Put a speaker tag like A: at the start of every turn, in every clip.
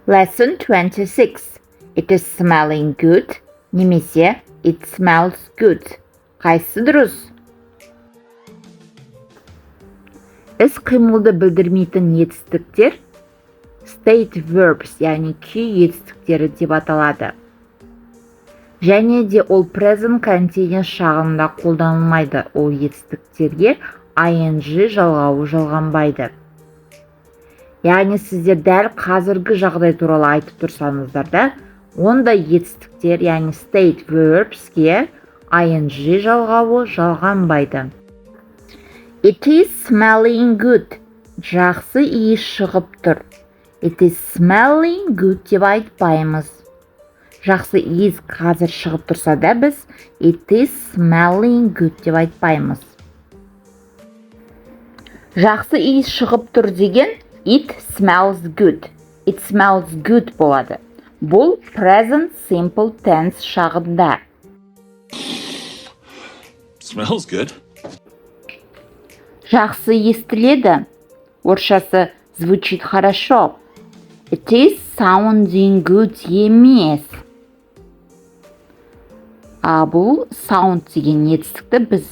A: Lesson 26. It is smelling good немесе it smells good. Қайсысы дұрыс? Іс-қимылды білдірмейтін етістіктер state verbs, яғни күй етістіктері деп аталады. Және де ол present continuous шағында қолданылмайды. Ол етістіктерге ing жалғауы жалғанбайды. Яғни сіздер дәл қазіргі жағдай туралы айтып тұрсаңыздар да, ондай етістіктер, яғни state verbsке ing жалғауы жалғанбайды. It is smelling good. Жақсы иіс шығып тұр. It is smelling good деп айтпаймыз. Жақсы иіс қазір шығып тұрса да біз it is smelling good деп айтпаймыз. Жақсы иіс шығып тұр деген it smells good. It smells good болады. Бұл present simple tense шағында.
B: Smells good.
A: Жақсы естіледі. Орысшасы звучит хорошо. It is sounding good емес. Бұл sound деген етістікті біз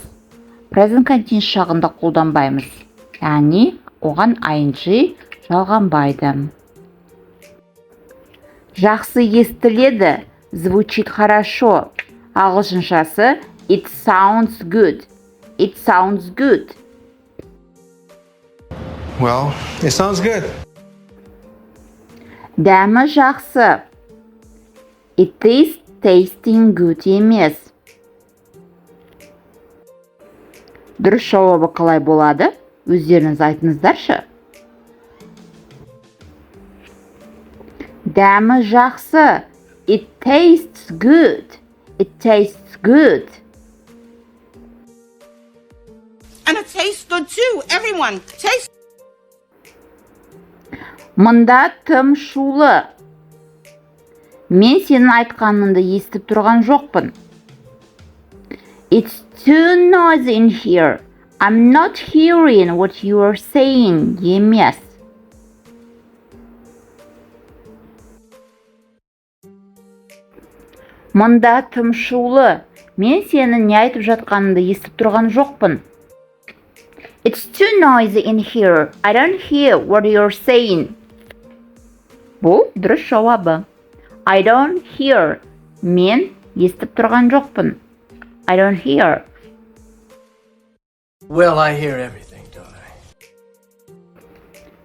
A: present continuous шағында қолданбаймыз. Яғни оған ing жалғанбайды. Жақсы естіледі. Звучит хорошо. Ағылшыншасы it sounds good. It sounds good.
C: Well, it sounds good.
A: Дәмі жақсы. It is tasting good емес. Дұрыс жауабы қалай болады? Өздеріңіз айтыңыздаршы. Дәмі жақсы. It tastes good. It tastes good.
D: And it tastes good too. Everyone, taste.
A: Мұнда тым шулы. Мен сенің айтқаныңды естіп тұрған жоқпын. It's too noisy in here. I'm not hearing what you are saying. Емес. Мұнда тым шулы. Мен сенің не айтып жатқаныңды естіп тұрған жоқпын. It's too noisy in here. I don't hear what you're saying. Бұл дұрыс жауабы. I don't hear. Мен естіп тұрған жоқпын. I don't hear.
E: Well, I hear everything, don't I?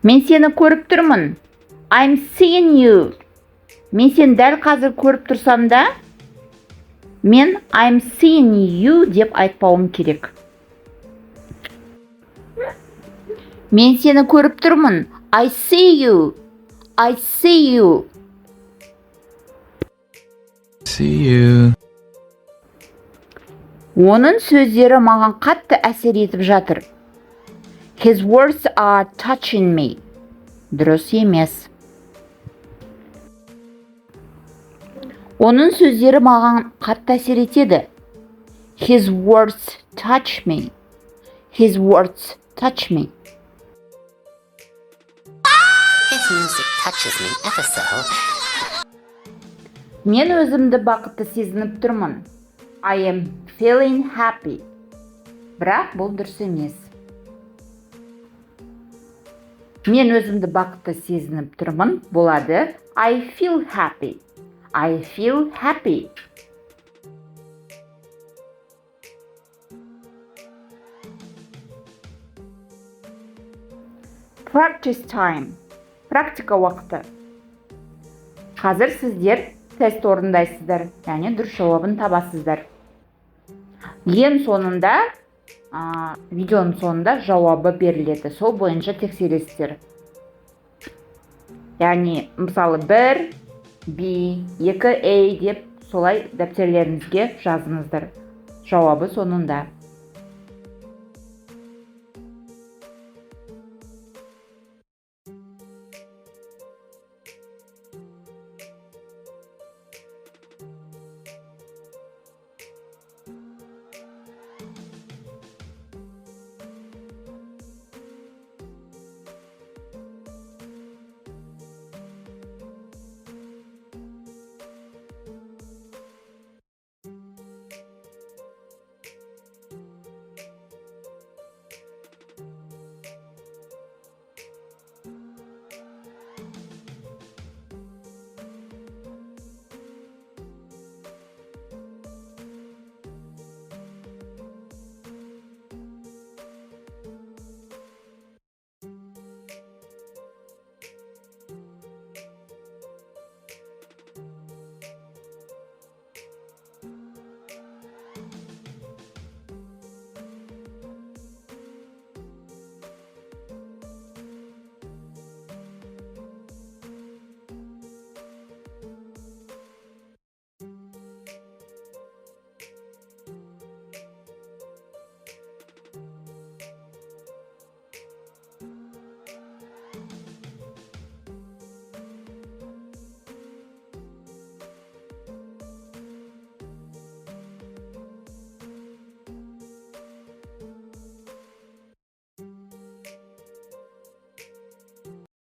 A: Мен сені көріп тұрмын. I'm seeing you. Мен сені дәл қазір көріп тұрсам да, мен I'm seeing you деп айтпауым керек. Мен сені көріп тұрмын. I see you. I see you.
C: See you.
A: Оның сөздері маған қатты әсер етіп жатыр. His words are touching me. Дұрыс емес. Оның сөздері маған қатты әсер етеді. His words touch me. His words touch me.
F: His music touches me ever so.
A: Мен өзімді бақытты сезініп тұрмын. I am feeling happy. Бірақ бұл дұрыс емес. Мен өзімді бақытты сезініп тұрмын болады. I feel happy. I feel happy. Practice time. Практика уақыты. Қазір сіздер тест орындайсыздар, яғни дұрыс жауабын табасыздар. Ең соңында, видеоның соңында жауабы беріледі. Сол бойынша тексересіздер. Яғни, мысалы 1, B, 2, A деп солай дәптерлеріңізге жазыңыздар. Жауабы соңында.